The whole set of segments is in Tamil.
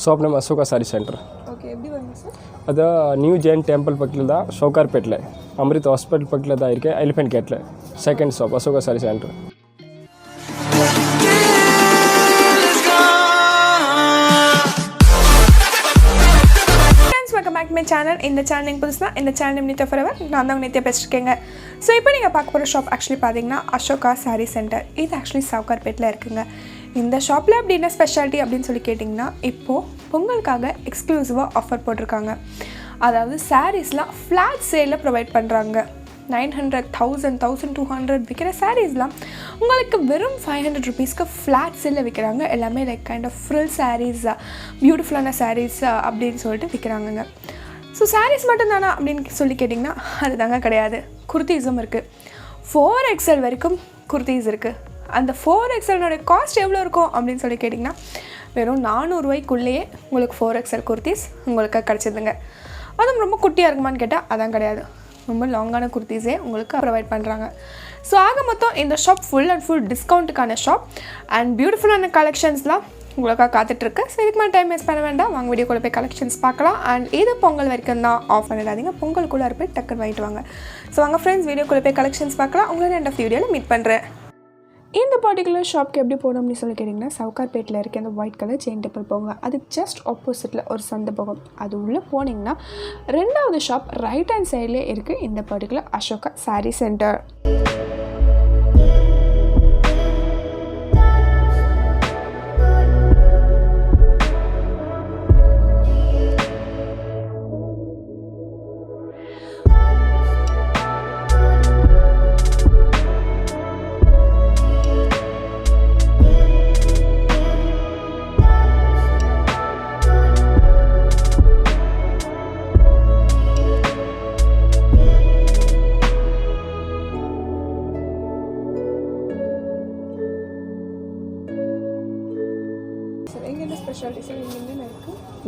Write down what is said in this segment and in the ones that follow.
Shop name Ashoka sari centre. Okay, எப்படி வாங்க சார்? அது நியூ ஜெயின் டெம்பிள் பக்கத்தில் தான், சowcarpetல அமிர்த் ஹாஸ்பிட்டல் பக்கத்தில் தான் இருக்குது, எலிஃபென்ட் கேட்டில் second shop Ashoka sari centre. Welcome back to my channel. இந்த சேனல் நீங்கள் புதுசுனா இந்த சேனல் nithyaforever. நான் தான் நித்யா பேசிருக்கேங்க. ஸோ இப்போ நீங்கள் பார்க்க போகிற ஷாப் ஆக்சுவலி பார்த்தீங்கன்னா அசோகா சாரி சென்டர். இது ஆக்சுவலி சowcarpetல இருக்குங்க. இந்த ஷாப்பில் அப்படி என்ன ஸ்பெஷாலிட்டி அப்படின்னு சொல்லி கேட்டிங்கன்னா, இப்போது பொங்கலுக்காக எக்ஸ்க்ளூசிவாக ஆஃபர் போட்டிருக்காங்க. அதாவது சாரீஸ்லாம் ஃப்ளாட் சேலில் ப்ரொவைட் பண்ணுறாங்க. 900, 1000, 1200 விற்கிற சாரீஸ்லாம் உங்களுக்கு வெறும் 500 ருபீஸ்க்கு ஃப்ளாட் சேலில் விற்கிறாங்க. எல்லாமே like kind of frill saris, பியூட்டிஃபுல்லான சாரீஸ் அப்படின்னு சொல்லிட்டு விற்கிறாங்கங்க. ஸோ சாரீஸ் மட்டும்தானா அப்படின்னு சொல்லி கேட்டிங்கன்னா அது தாங்க கிடையாது. குர்த்தீஸும் இருக்குது. 4XL வரைக்கும் குர்த்தீஸ் இருக்குது. அந்த 4XL காஸ்ட் எவ்வளோ இருக்கும் அப்படின்னு சொல்லி கேட்டிங்கன்னா வெறும் 400 ரூபாய்க்குள்ளேயே உங்களுக்கு 4XL குர்த்தீஸ் உங்களுக்கு கிடச்சிதுங்க. அதுவும் ரொம்ப குட்டியாக இருக்குமான்னு கேட்டால் அதான் கிடையாது. ரொம்ப லாங்கான குர்த்தீஸே உங்களுக்கு ப்ரொவைட் பண்ணுறாங்க. ஸோ ஆக மொத்தம் இந்த ஷாப் ஃபுல் அண்ட் ஃபுல் டிஸ்கவுண்ட்டுக்கான ஷாப் அண்ட் பியூட்டிஃபுல்லான கலெக்ஷன்ஸ்லாம் உங்களுக்காக காத்துட்ருக்கு. ஸோ இதுக்கு மேலே டைம் வேஸ்ட் பண்ண வேண்டாம், வாங்க வீடியோக்குள்ளே போய் கலெக்ஷன்ஸ் பார்க்கலாம். அண்ட் இது பொங்கல் வரைக்கும் தான், ஆஃப் பண்ணிடாதீங்க. பொங்கலுக்குள்ளே போய் டக்குன்னு வாங்கிட்டு வாங்க. ஸோ வாங்க ஃப்ரெண்ட்ஸ், வீடியோக்குள்ளே போய் கலெக்ஷன்ஸ் பார்க்கலாம். உங்களை எண்ட் ஆஃப் வீடியோவில் மீட் பண்ணுறேன். இந்த பர்டிகுலர் ஷாப்க்கு எப்படி போகணும் அப்படின்னு சொல்லி கேட்டிங்கன்னா, சowcarpetல இருக்க அந்த ஒயிட் கலர் செயின் டெம்பிள் போங்க. அது ஜஸ்ட் ஆப்போசிட்டில் ஒரு சந்தை போகும். அது உள்ளே போனீங்கன்னா ரெண்டாவது ஷாப் ரைட் ஹேண்ட் சைட்லேயே இருக்குது இந்த பர்டிகுலர் அசோகா சாரி சென்டர்.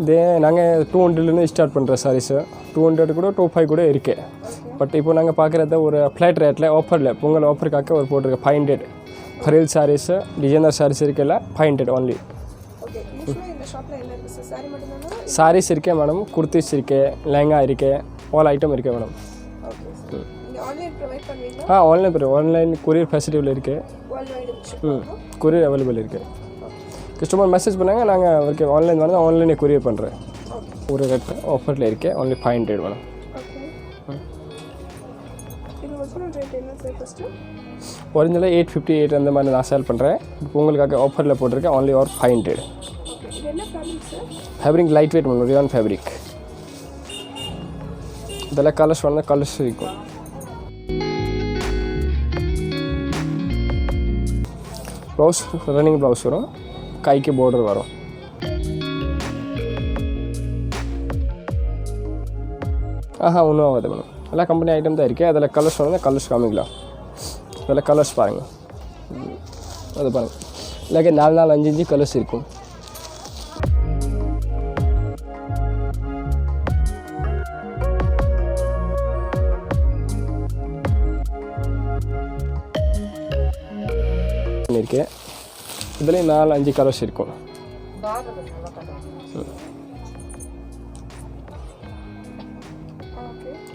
இதே நாங்கள் 200லேருந்து ஸ்டார்ட் பண்ணுற சாரீஸு 200 கூட 25 கூட இருக்குது. பட் இப்போ நாங்கள் பார்க்குறத ஒரு ஃப்ளாட் ரேட்டில் ஆஃபரில் பொங்கல் ஆஃபருக்காக ஒரு போட்டிருக்க 500 ஃபரில் சாரீஸு டிசைனர் சாரீஸ் இருக்குல்ல 500 ஒன்லி. சாரீஸ் இருக்கே மேடம், குர்த்திஸ் இருக்கு, லெஹங்கா இருக்கு, ஆல் ஐட்டம் இருக்கு மேடம். ஆன்லைன் கொரியர் ஃபெசிலிட்டியில் இருக்குது. கொரியர் அவைலபிள் இருக்குது. கஸ்டமர் மெசேஜ் பண்ணாங்க, நாங்கள் அவருக்கு ஆன்லைன் வந்து ஆன்லைனே கொரியர் பண்ணுறேன். ஒரு ரேட் ஆஃபரில் இருக்கேன், ஒன்லி 500 மேடம். ஒரிஜினலாக 858 அந்த மாதிரி நான் சேல் பண்ணுறேன். இப்போ உங்களுக்காக ஆஃபரில் போட்டிருக்கேன், ஒன்லி ஒரு 500. Fabric light weight madam, Ryan fabric. இதெல்லாம் கலர்ஸ் வந்தால் கலர்ஸ் இருக்கும். ப்ளவுஸ் ரன்னிங் ப்ளவுஸ் வரும், கைக்கு பார்டர் வரும். ஒன்றும் ஆகாது மேடம். எல்லாம் கம்பெனி ஐட்டம் தான் இருக்குது. அதில் கலர்ஸ் வந்தால் கலர்ஸ் காமிக்கலாம். அதில் கலர்ஸ் பாருங்கள், அது பாருங்கள். இல்லை 4 5 கலர்ஸ் இருக்கும். இருக்கு. இதுலேயும் 4 5 கலர்ஸ் இருக்கும்.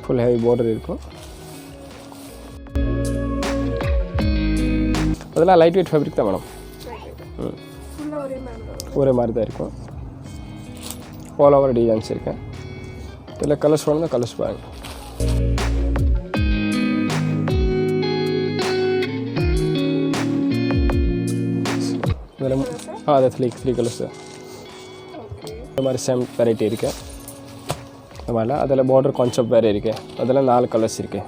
ஃபுல் ஹெவி பார்டர் இருக்கும். அதெல்லாம் லைட் வெயிட் ஃபேப்ரிக் தான் மேடம். ஒரே மாதிரி தான் இருக்கும். ஆல் ஓவர் டிசைன்ஸ் இருக்கு. இதில் கலர்ஸ் வேணும், கலர்ஸ் பாருங்கள். அது 3 கலர்ஸ். இந்த மாதிரி சேம் வெரைட்டி இருக்குது. இந்த மாதிரிலாம் அதில் பார்டர் கான்செப்ட் வேறு இருக்குது. அதில் 4 கலர்ஸ் இருக்குது.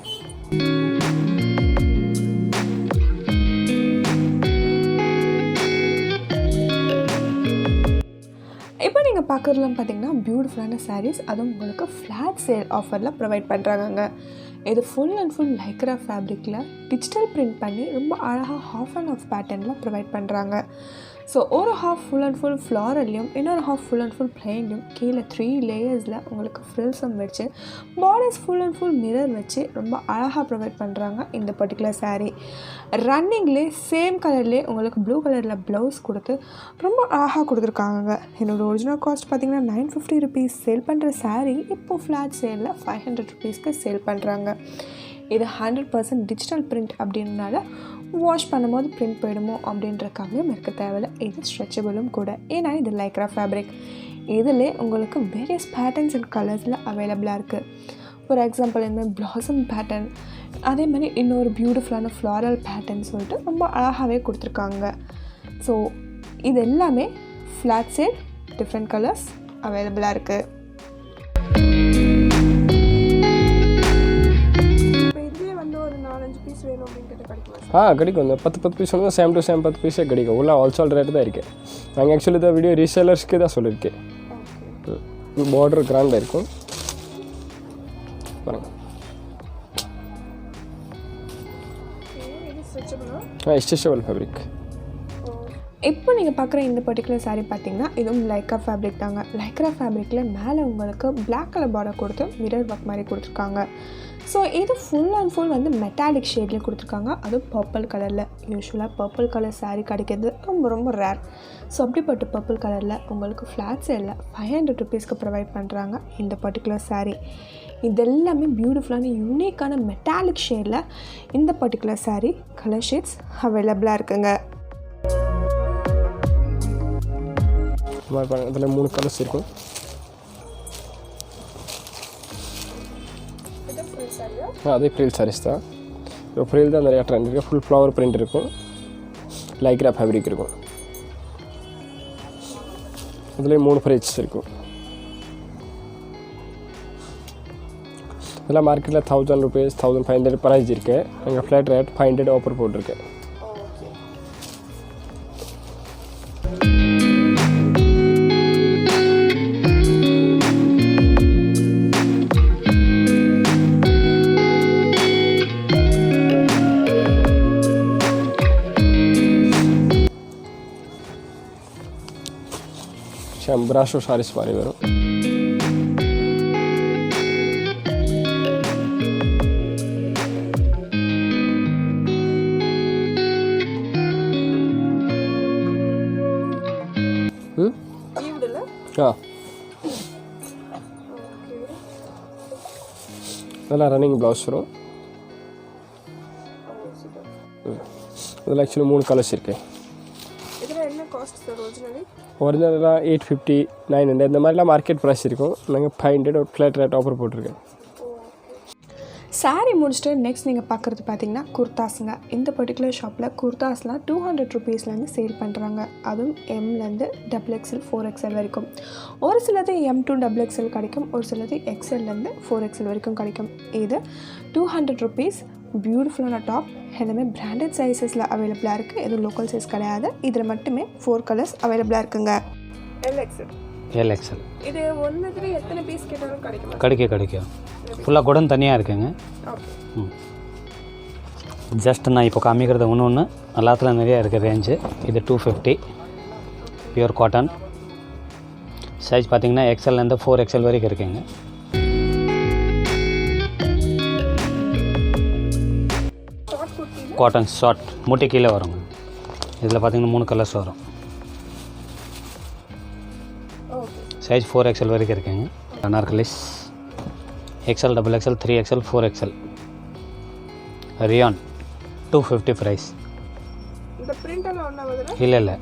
இப்போ நீங்கள் பார்க்குறதுலாம் பார்த்தீங்கன்னா பியூட்டிஃபுல்லான சாரீஸ், அதுவும் உங்களுக்கு ஃப்ளாட் சேல் ஆஃபரில் ப்ரொவைட் பண்ணுறாங்க. இது ஃபுல் அண்ட் ஃபுல் லைக்ரா ஃபேப்ரிக்கில் டிஜிட்டல் பிரிண்ட் பண்ணி ரொம்ப அழகாக ஹாஃப் அண்ட் ஆஃப் பேட்டர்னில் ப்ரொவைட் பண்ணுறாங்க. ஸோ ஒரு ஹாஃப் ஃபுல் அண்ட் ஃபுல் ஃப்ளாரல்லையும் இன்னொரு ஹாஃப் ஃபுல் அண்ட் ஃபுல் பிளெயின்லையும் கீழே 3 லேயர்ஸில் உங்களுக்கு ஃப்ரில்ஸும் வச்சு borders full and full mirror வச்சு ரொம்ப அழகாக ப்ரொவைட் பண்ணுறாங்க இந்த பர்டிகுலர் saree. ரன்னிங்லேயே சேம் கலர்லேயே உங்களுக்கு ப்ளூ கலரில் ப்ளவுஸ் கொடுத்து ரொம்ப அழகாக கொடுத்துருக்காங்க. என்னோடய ஒரிஜினல் காஸ்ட் பார்த்திங்கன்னா 950 rupees சேல் பண்ணுற saree இப்போது ஃப்ளாட் சேலில் 500 rupeesக்கு சேல் பண்ணுறாங்க. இது 100% டிஜிட்டல் பிரிண்ட் அப்படின்றனால வாஷ் பண்ணும்போது பிரிண்ட் போயிடுமோ அப்படின்றக்காகவும் இருக்க தேவையில்லை. இது ஸ்ட்ரெச்சபிளும் கூட, ஏன்னா இது லைக்ரா ஃபேப்ரிக். இதில் உங்களுக்கு வேரியஸ் பேட்டர்ன்ஸ் அண்ட் கலர்ஸில் அவைலபிளாக இருக்குது. ஃபார் எக்ஸாம்பிள் இந்த மாதிரி பிளாசம் பேட்டர்ன், அதே மாதிரி இன்னொரு பியூட்டிஃபுல்லான ஃப்ளாரல் பேட்டர்ன் சொல்லிட்டு ரொம்ப அழகாகவே கொடுத்துருக்காங்க. ஸோ இது எல்லாமே ஃப்ளாட் சேல் டிஃப்ரெண்ட் கலர்ஸ் அவைலபிளாக இருக்குது. கிடைக்கும். இந்த 10 பீஸ் வந்து சேம் டு சேம் 10 பீஸே கிடைக்கும். உள்ள ஹோல்சேல் ரேட்டு தான் இருக்குது. நாங்கள் ஆக்சுவலி இந்த வீடியோ ரீசேலர்ஸ்க்கு தான் சொல்லியிருக்கேன். பார்டர் கிராண்டாக இருக்கும் பாருங்கள். Stretchable fabric. இப்போ நீங்கள் பார்க்குற இந்த பர்டிகுலர் saree பார்த்தீங்கன்னா இதுவும் லைக்ரா ஃபேப்ரிக் தாங்க. லைக்ரா ஃபேப்ரிக்கில் மேலே உங்களுக்கு பிளாக் கலர் பார்டர் கொடுத்து மிரர் ஒர்க் மாதிரி கொடுத்துருக்காங்க. ஸோ இது ஃபுல் அண்ட் ஃபுல் வந்து மெட்டாலிக் ஷேட்லேயும் கொடுத்துருக்காங்க. அதுவும் பர்பிள் கலரில். யூஸ்வலாக பர்பிள் கலர் saree கிடைக்கிறது ரொம்ப ரொம்ப ரேர். ஸோ அப்படிப்பட்ட பர்பிள் கலரில் உங்களுக்கு ஃப்ளாட் சேலில் 500 rupeesக்கு ப்ரொவைட் பண்ணுறாங்க இந்த பர்டிகுலர் saree. இது எல்லாமே பியூட்டிஃபுல்லான யூனிக்கான மெட்டாலிக் ஷேடில் இந்த பர்டிகுலர் saree கலர் ஷேட்ஸ் அவைலபிளாக இருக்குங்க. இதில் 3 கலர்ஸ் இருக்கும். அதே ஃப்ரீல் சாரீஸ் தான். இப்போ ஃப்ரீல் தான் நிறையா ட்ரெண்ட் இருக்குது. ஃபுல் ஃப்ளவர் பிரிண்ட் இருக்கும். லைக்ரா ஃபேப்ரிக் இருக்கும். இதுலேயே 3 ப்ரைஸ் இருக்கும். இதெல்லாம் மார்க்கெட்டில் 1000 rupees 1500 ப்ரைஸ் இருக்குது. எங்கள் ஃப்ளாட் ரேட் 500 ஆஃபர் போட்டிருக்கு. ब्राशो सारीस मारी वரும். இதெல்லாம் ரன்னிங் ப்ளவுஸ் வரும். இதில் ஆக்சுவலி 3 கலர்ஸ் இருக்குது. ஒரிஜினலாக 850 900 இந்த மாதிரிலாம் மார்க்கெட் ப்ரைஸ் இருக்கும். நாங்கள் 500 ஒரு ஃப்ளாட் ரேட் ஆஃபர் போட்டிருக்கேன். saree முடிச்சுட்டு நெக்ஸ்ட் நீங்கள் பார்க்குறது பார்த்தீங்கன்னா குர்தாஸுங்க. இந்த பர்டிகுலர் ஷாப்பில் குர்தாஸ்லாம் 200 rupeesலேருந்து சேல் பண்ணுறாங்க. அதுவும் எம்லேருந்து XXL 4XL வரைக்கும். ஒரு சிலது M2 XXL கிடைக்கும், ஒரு சிலது XLலேருந்து 4XL வரைக்கும் கிடைக்கும். இது 200 rupees. பியூட்டிஃபுல்லான டாப் எல்லாமே பிராண்டட் சைஸஸில் அவைலபிளாக இருக்குது. எதுவும் லோக்கல் சைஸ் கிடையாது. இதில் மட்டுமே 4 கலர்ஸ் அவைலபிளாக இருக்குங்க. LXL இது ஒன்றுக்கு எத்தனை பீஸ் கேட்டாலும் கிடைக்கும். ஃபுல்லாக குடன் தனியாக இருக்குங்க. ஜஸ்ட் நான் இப்போ காமிக்கிறது ஒன்று எல்லாத்துல நிறையா இருக்குது ரேஞ்சு. இது 250 பியூர் காட்டன். சைஸ் பார்த்தீங்கன்னா XLலேருந்து 4XL வரைக்கும் இருக்குங்க. காட்டன் ஷார்ட் மூட்டை கீழே வருங்க. இதில் பார்த்தீங்கன்னா 3 கலர்ஸ் வரும். சைஸ் 4XL வரைக்கும் இருக்குங்க. Anarkalis XL XXL 3XL 4XL rayon 250 price. இல்லை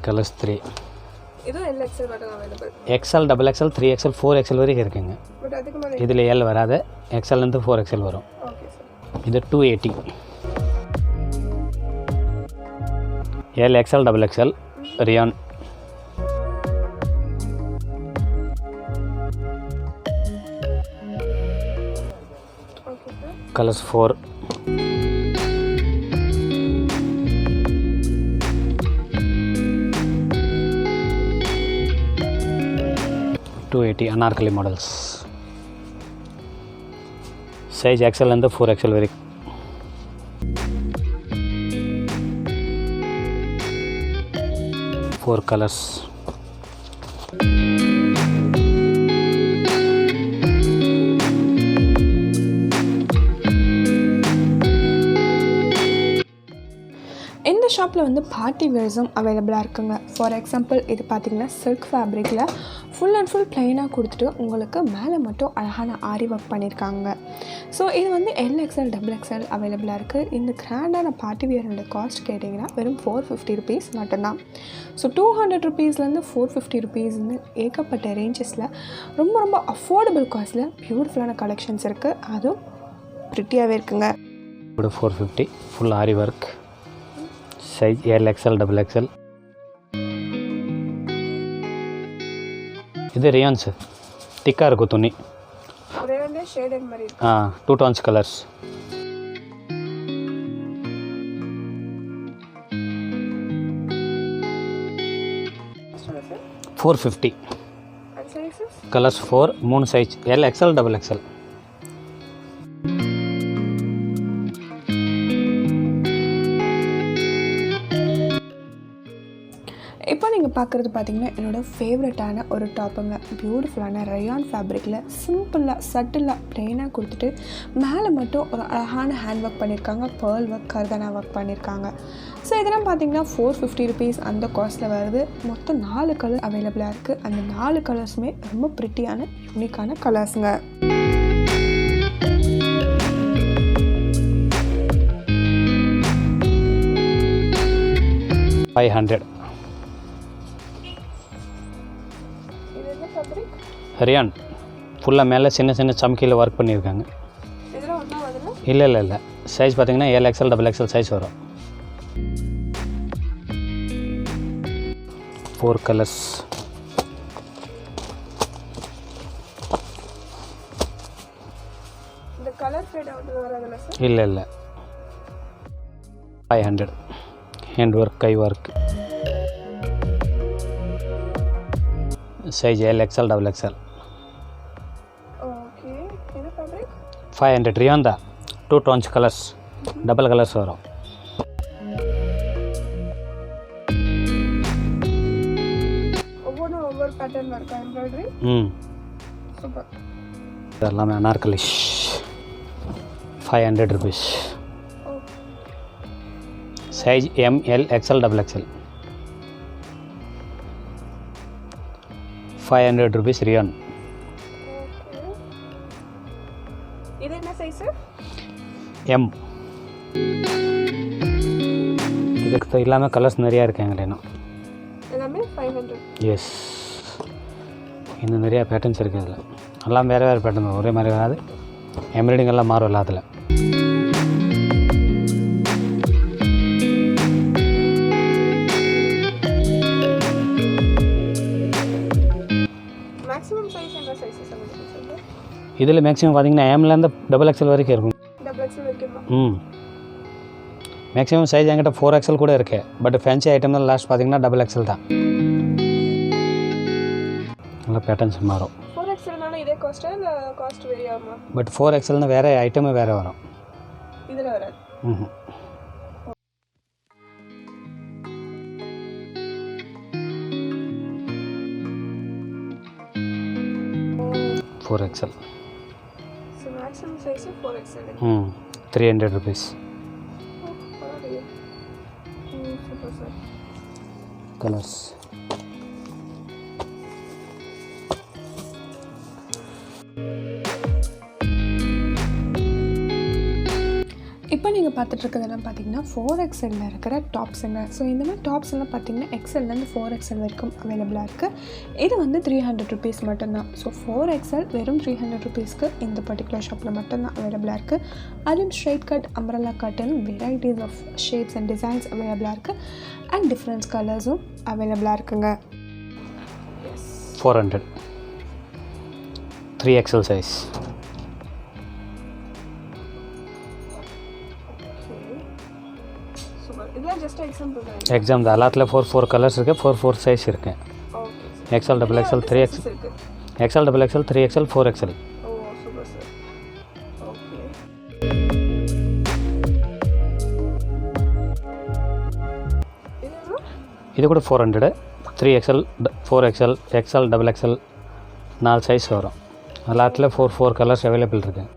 colours 3. XL XXL 3XL 4XL வரைக்கும் இருக்குங்க. இதில் L வராது. XLலேருந்து 4XL வரும். இது 280. L XL XXL rayon. Colours 4. $280 Anarkali models. Size எக்ஸ்எல்லேருந்து 4XL வரைக்கும். Four colours. இந்த ஷாப்பில் வந்து பார்ட்டி வேர்ஸும் அவைலபிளாக இருக்குங்க. ஃபார் எக்ஸாம்பிள் இது பார்த்திங்கன்னா சில்க் ஃபேப்ரிக்கில் ஃபுல் அண்ட் ஃபுல் ப்ளைனாக கொடுத்துட்டு உங்களுக்கு மேலே மட்டும் அழகான ஆரி ஒர்க் பண்ணியிருக்காங்க. ஸோ இது வந்து XL, XXL அவைலபிளாக இருக்குது. இந்த கிராண்டான பார்ட்டி வியரோட காஸ்ட் கேட்டிங்கன்னா வெறும் 450 ருபீஸ் மட்டும்தான். ஸோ 200 ருபீஸ்லேருந்து 450 ருபீஸ்னு ஏகப்பட்ட ரேஞ்சஸில் ரொம்ப ரொம்ப அஃபோர்டபுள் காஸ்ட்டில் பியூட்டிஃபுல்லான கலெக்ஷன்ஸ் இருக்குது. அதுவும் ப்ரிட்டியாகவே இருக்குங்க. 450 ஃபுல் ஆரி ஒர்க். Size XL, XXL. இது ரியான்ஸு திக்காக இருக்கும் துணி. ஆ 2 tones colours. $450. Colours 4, 3 size XL, XXL. இப்போ நீங்கள் பார்க்குறது பார்த்திங்கன்னா என்னோடய ஃபேவரட்டான ஒரு டாப்புங்க. பியூட்டிஃபுல்லான ரயான் ஃபேப்ரிக்கில் சிம்பிளாக சட்டிலாக ப்ளெயினாக கொடுத்துட்டு மேலே மட்டும் ஒரு அழகான ஹேண்ட் ஒர்க் பண்ணியிருக்காங்க. பேர்ல் ஒர்க், கர்தானா ஒர்க் பண்ணியிருக்காங்க. ஸோ இதெல்லாம் பார்த்திங்கன்னா 450 ருபீஸ் அந்த காஸ்ட்டில் வருது. மொத்தம் 4 கலர் அவைலபிளாக இருக்குது. அந்த 4 கலர்ஸுமே ரொம்ப ப்ரிட்டியான யூனிக்கான கலர்ஸுங்க. $500. ரியான் ஃபுல்லாக மேலே சின்ன சின்ன சம்கியில் ஒர்க் பண்ணியிருக்காங்க. இல்லை சைஸ் பார்த்தீங்கன்னா XL, XXL சைஸ் வரும். 4 கலர்ஸ். இல்லை 500. ஹேண்ட் ஒர்க், கை work. Size XL, XXL. 500 rayon தான். 2 tones கலர்ஸ், டபுள் கலர்ஸ் வரும். எல்லாமே Anarkalis. 500 rupees. Size ML, XL, XXL. 500 rupees rayon. இது என்ன சைஸ்? M. இதுக்கு இல்லாமல் கலர்ஸ் நிறையா இருக்குங்க. எல்லாமே 500. எஸ், இன்னும் நிறையா பேட்டர்ன்ஸ் இருக்குது. அதில் எல்லாம் வேறு பேட்டர்ன், ஒரே மாதிரி வராது. எம்ப்ராய்டிங் எல்லாம் மாறும் இல்லை அதில். இதில் மேக்ஸிமம் பார்த்தீங்கன்னா Mலேருந்து XXL வரைக்கும் இருக்கும். மேக்ஸிமம் சைஸ் என்கிட்ட 4XL கூட இருக்கு. பட் ஃபேன்சி ஐட்டம் தான் லாஸ்ட் பார்த்தீங்கன்னா XXL தான். நல்லா பேட்டர்ன்ஸ் மாறும். 4XLனால இதே காஸ்ட்டா இல்லை காஸ்ட் வேரி ஆகுமா? பட் 4XLனா வேறு ஐட்டமே வேறு வரும். இதில் வராது. 4XL. So maximum size 4XL. 300 rupees. Super sir. Colors. இப்போ நீங்கள் பார்த்துட்ருக்கிறதெல்லாம் பார்த்தீங்கன்னா 4XL இருக்கிற டாப்ஸுங்க. ஸோ இந்த மாதிரி டாப்ஸ் எல்லாம் பார்த்தீங்கன்னா XLலேருந்து 4XL வரைக்கும் அவைலபிளாக இருக்குது. இது வந்து 300 ருபீஸ் மட்டும்தான். ஸோ 4XL வெறும் 300 ருபீஸ்க்கு இந்த பர்டிகுலர் ஷாப்பில் மட்டும்தான் அவைலபிளாக இருக்குது. அதுவும் ஸ்ட்ரைட் கட், அம்ப்ரெல்லா கட்டுன்னு varieties of shapes and designs அவைலபிளாக இருக்குது. அண்ட் டிஃப்ரெண்ட்ஸ் கலர்ஸும் அவைலபிளாக இருக்குங்க. 400. 3XL size. எக்ஸாம் தான். எல்லாத்துல 4 கலர்ஸ் இருக்குது, 4 சைஸ் இருக்குது. XL, XXL, 3XL, XL, XXL, 3XL, 4XL. இது கூட 400 3XL 4XL XL XXL 4 size வரும். எல்லாத்துல 4 கலர்ஸ் அவைலபிள் இருக்குது.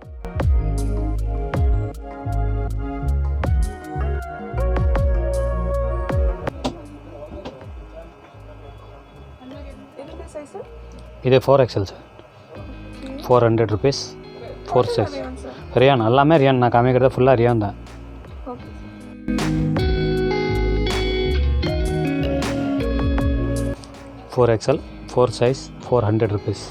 இது 4XL sir. 400 rupees 4 size. Rayon எல்லாமே ரியான். நான் காமிக்கிறது ஃபுல்லாக ரியான் தான். 4XL 4 size 400 rupees.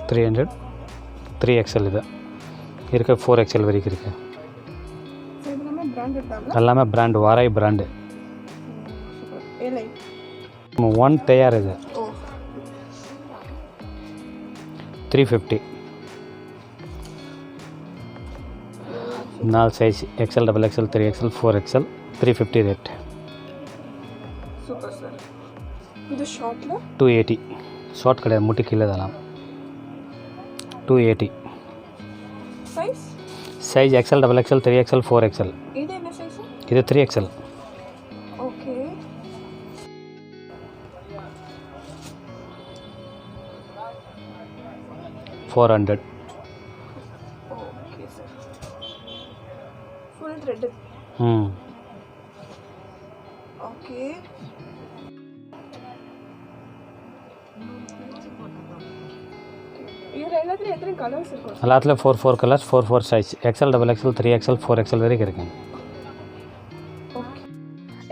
$300 3XL இது இருக்க 4XL வரைக்கும் இருக்கு. எல்லாமே பிராண்ட் வாராய் பிராண்டு. 1 தயார் இது 350 4 size XL XXL 3XL 4XL 350 rate. Super sir. இது ஷார்ட்ல 280 ஷார்ட் கிடையாது, முட்டி கீழே தான். 280 size XL XXL 3XL 4XL. இது என்ன சைஸ்? இது 3XL. Okay. $400. Okay sir. Full thread. Okay. இது எல்லாத்துல எத்தனை கலர்ஸ் இருக்கு? எல்லாத்துல 4 colours 4 size XL XXL 3XL 4XL வரைக்கும் இருக்குங்க.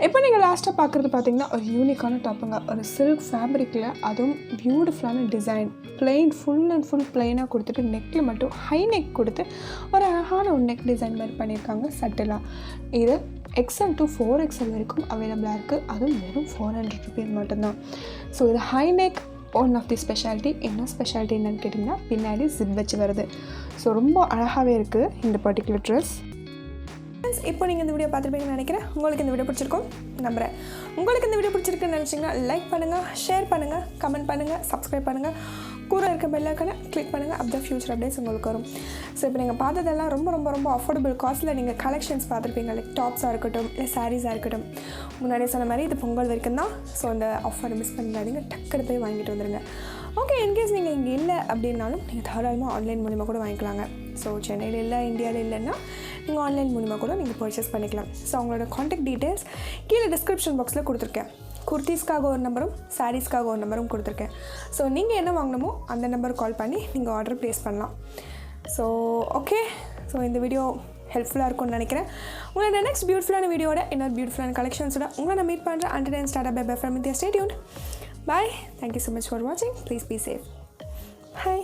இப்போ நீங்கள் லாஸ்ட்டாக பார்க்குறது பார்த்தீங்கன்னா ஒரு யூனிக்கான டாப்புங்க. ஒரு சில்க் ஃபேப்ரிக்கில் அதுவும் பியூட்டிஃபுல்லான டிசைன் ஃபுல் அண்ட் ஃபுல் பிளெயினாக கொடுத்துட்டு நெக்கில் மட்டும் ஹை நெக் கொடுத்து ஒரு அழகான ஒரு நெக் டிசைன் மாதிரி பண்ணியிருக்காங்க சட்டிலாக. இது XL to 4XL வரைக்கும் அவைலபிளாக இருக்குது. அதுவும் வெறும் 400 rupees மட்டும்தான். ஸோ இது high neck one of the speciality. என்ன ஸ்பெஷாலிட்டி என்னன்னு கேட்டிங்கன்னா பின்னாடி ஜிப் வச்சு வருது. ஸோ ரொம்ப அழகாகவே இருக்குது இந்த பர்டிகுலர் ட்ரெஸ். இப்போ நீங்கள் இந்த வீடியோ பார்த்துருப்பீங்கன்னு நினைக்கிறேன். உங்களுக்கு இந்த வீடியோ பிடிச்சிருக்கும் நம்புகிறேன். உங்களுக்கு இந்த வீடியோ பிடிச்சிருக்குன்னு நினச்சிங்கன்னா லைக் பண்ணுங்கள், ஷேர் பண்ணுங்கள், கமெண்ட் பண்ணுங்கள், சப்ஸ்கிரைப் பண்ணுங்கள், கூட இருக்க பெல் ஐக்கானை கிளிக் பண்ணுங்கள். அப்போ தான் ஃபியூச்சர் அப்டேட்ஸ் உங்களுக்கு வரும். ஸோ இப்போ நீங்கள் பார்த்ததெல்லாம் ரொம்ப ரொம்ப ரொம்ப அஃபோர்டபுள் காஸ்ட்டில் நீங்கள் கலெக்ஷன்ஸ் பார்த்துருப்பீங்க. லைக் டாப்ஸாக இருக்கட்டும், இல்லை சாரீஸாக இருக்கட்டும். முன்னாடியே சொன்ன மாதிரி இது பொங்கல் வரைக்கும் தான். ஸோ அந்த ஆஃபரை மிஸ் பண்ணிடாதீங்க, டக்குனு போய் வாங்கிட்டு வந்துடுங்க. ஓகே, இன்கேஸ் நீங்கள் இங்கே இல்லை அப்படின்னாலும் நீங்கள் தாராளமாக ஆன்லைன் மூலிமா கூட வாங்கிக்கலாங்க. ஸோ சென்னையில் இல்லை, இந்தியாவில் இல்லைன்னா நீங்கள் ஆன்லைன் மூலிமா கூட நீங்கள் பர்ச்சேஸ் பண்ணிக்கலாம். ஸோ அவங்களோட காண்டாக்ட் டீட்டெயில்ஸ் கீழே டிஸ்கிரிப்ஷன் பாக்ஸில் கொடுத்துருக்கேன். குர்த்திஸ்க்காக ஒரு நம்பரும் சாரீஸ்க்காக ஒரு நம்பரும் கொடுத்துருக்கேன். ஸோ நீங்கள் என்ன வாங்கணுமோ அந்த நம்பருக்கு கால் பண்ணி நீங்கள் ஆர்டர் ப்ளேஸ் பண்ணலாம். ஸோ ஓகே, ஸோ இந்த வீடியோ ஹெல்ப்ஃபுல்லாக இருக்கும்னு நினைக்கிறேன். உங்களோட நெக்ஸ்ட் பியூட்டிஃபுல்லான வீடியோட இன்னொரு பியூட்டிஃபுல்லான கலெக்ஷன்ஸோட உங்களை நான் மீட் பண்ணுறேன். Until then start by from Nithya. Stay tuned. Bye. Thank you so much for watching. Please be safe. Bye.